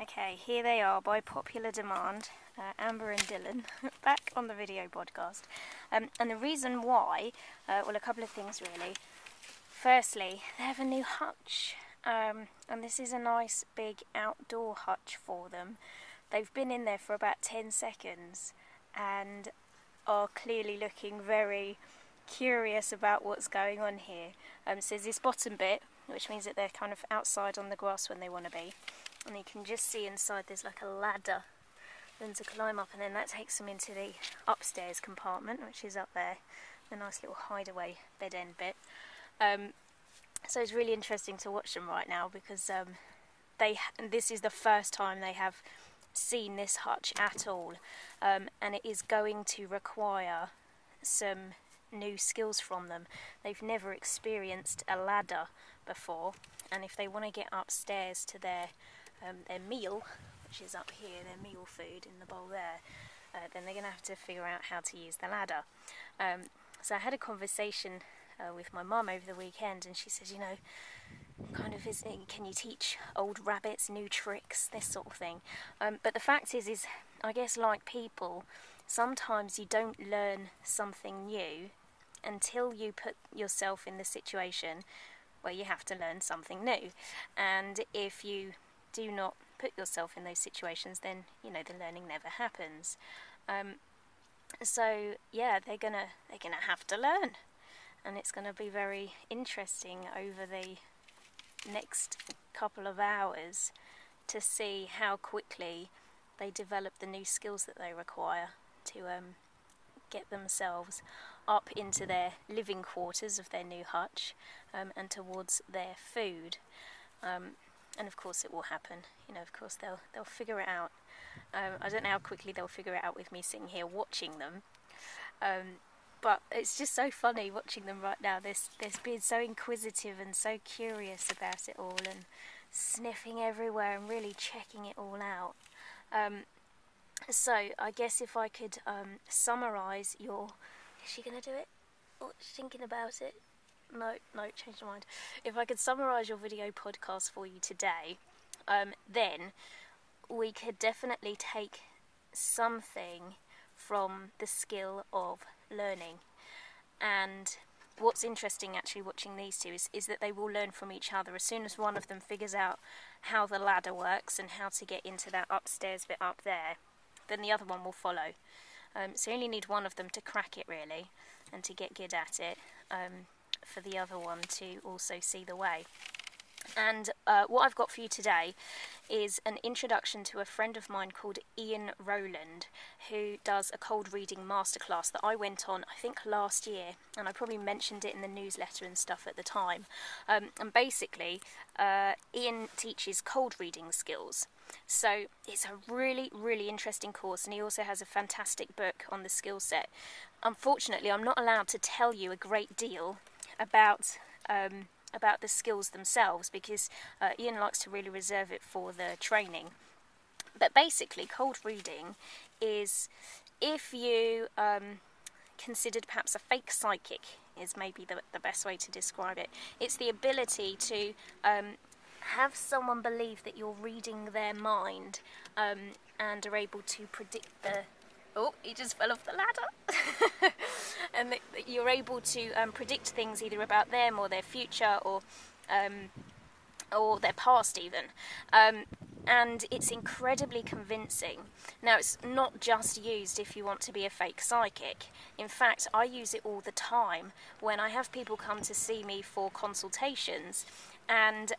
Okay, here they are by popular demand, Amber and Dylan, back on the video podcast. And the reason why, well, a couple of things really. Firstly, they have a new hutch, and this is a nice big outdoor hutch for them. They've been in there for about 10 seconds and are clearly looking very curious about what's going on here. So there's this bottom bit, which means that they're kind of outside on the grass when they want to be. And you can just see inside there's like a ladder for them to climb up, and then that takes them into the upstairs compartment, which is up there, a nice little hideaway bed end bit. So it's really interesting to watch them right now because this is the first time they have seen this hutch at all, and it is going to require some new skills from them. They've never experienced a ladder before, and if they want to get upstairs to their meal, which is up here, their meal food in the bowl there, then they're going to have to figure out how to use the ladder. So I had a conversation with my mum over the weekend, and she said, you know, kind of can you teach old rabbits new tricks, this sort of thing. But the fact is I guess like people, sometimes you don't learn something new until you put yourself in the situation where you have to learn something new. And if you do not put yourself in those situations, then you know the learning never happens. So yeah, they're gonna have to learn, and it's gonna be very interesting over the next couple of hours to see how quickly they develop the new skills that they require to get themselves up into their living quarters of their new hutch, and towards their food. And of course it will happen. You know, of course they'll figure it out. I don't know how quickly they'll figure it out with me sitting here watching them. But it's just so funny watching them right now. They're being so inquisitive and so curious about it all, and sniffing everywhere and really checking it all out. So I guess if I could summarise your... Is she going to do it? Oh, she's thinking about it. No, changed my mind. If I could summarise your video podcast for you today, then we could definitely take something from the skill of learning. And what's interesting actually watching these two is that they will learn from each other. As soon as one of them figures out how the ladder works and how to get into that upstairs bit up there, then the other one will follow. So you only need one of them to crack it really, and to get good at it, for the other one to also see the way. And what I've got for you today is an introduction to a friend of mine called Ian Rowland, who does a cold reading masterclass that I went on, I think, last year, and I probably mentioned it in the newsletter and stuff at the time. And basically, Ian teaches cold reading skills. So it's a really, really interesting course, and he also has a fantastic book on the skill set. Unfortunately, I'm not allowed to tell you a great deal about the skills themselves, because Ian likes to really reserve it for the training. But basically, cold reading is, if you considered perhaps a fake psychic, is maybe the best way to describe it. It's the ability to have someone believe that you're reading their mind, and are able to predict the... Oh, he just fell off the ladder. And that you're able to predict things either about them or their future, or their past even. And it's incredibly convincing. Now, it's not just used if you want to be a fake psychic. In fact, I use it all the time when I have people come to see me for consultations, and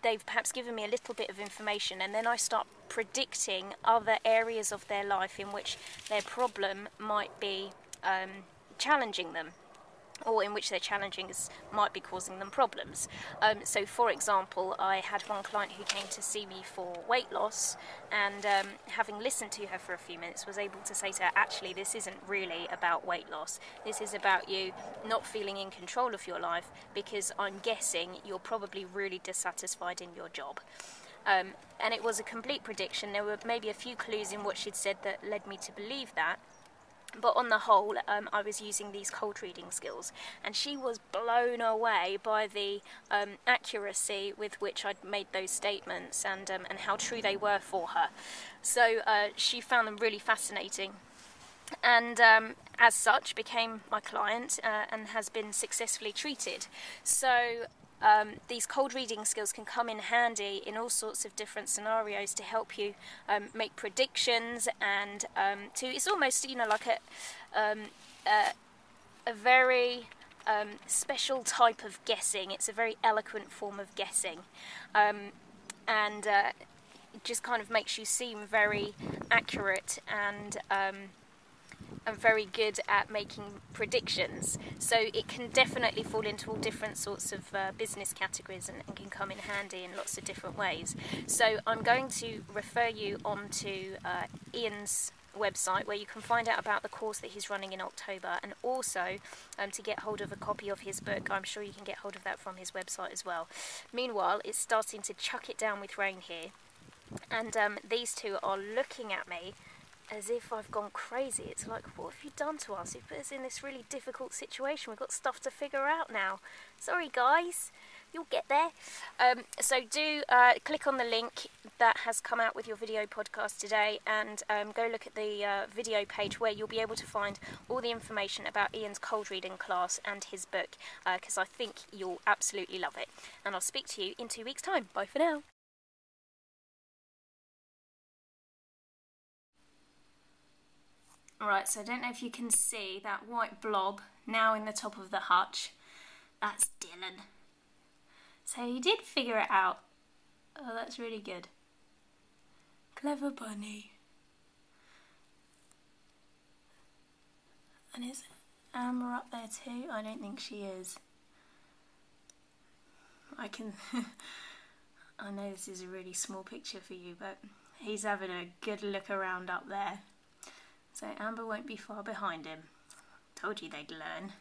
they've perhaps given me a little bit of information, and then I start predicting other areas of their life in which their problem might be challenging them, or in which their challenges might be causing them problems. So for example, I had one client who came to see me for weight loss, and having listened to her for a few minutes, was able to say to her, actually, this isn't really about weight loss. This is about you not feeling in control of your life, because I'm guessing you're probably really dissatisfied in your job. And it was a complete prediction. There were maybe a few clues in what she'd said that led me to believe that. But on the whole, I was using these cold reading skills, and she was blown away by the accuracy with which I'd made those statements, and how true they were for her. So she found them really fascinating, and as such became my client, and has been successfully treated. So these cold reading skills can come in handy in all sorts of different scenarios to help you make predictions, and it's almost, like a very special type of guessing. It's a very eloquent form of guessing, and it just kind of makes you seem very accurate and very good at making predictions. So it can definitely fall into all different sorts of business categories, and can come in handy in lots of different ways. So I'm going to refer you on to Ian's website, where you can find out about the course that he's running in October, and also to get hold of a copy of his book. I'm sure you can get hold of that from his website as well. Meanwhile, it's starting to chuck it down with rain here, and these two are looking at me as if I've gone crazy. It's like, what have you done to us? You've put us in this really difficult situation. We've got stuff to figure out now. Sorry, guys. You'll get there. So do click on the link that has come out with your video podcast today, and go look at the video page, where you'll be able to find all the information about Ian's cold reading class and his book, because I think you'll absolutely love it. And I'll speak to you in 2 weeks' time. Bye for now. Right, so I don't know if you can see that white blob now in the top of the hutch. That's Dylan. So he did figure it out. Oh, that's really good. Clever bunny. And is Amber up there too? I don't think she is. I know this is a really small picture for you, but he's having a good look around up there. So Amber won't be far behind him. Told you they'd learn.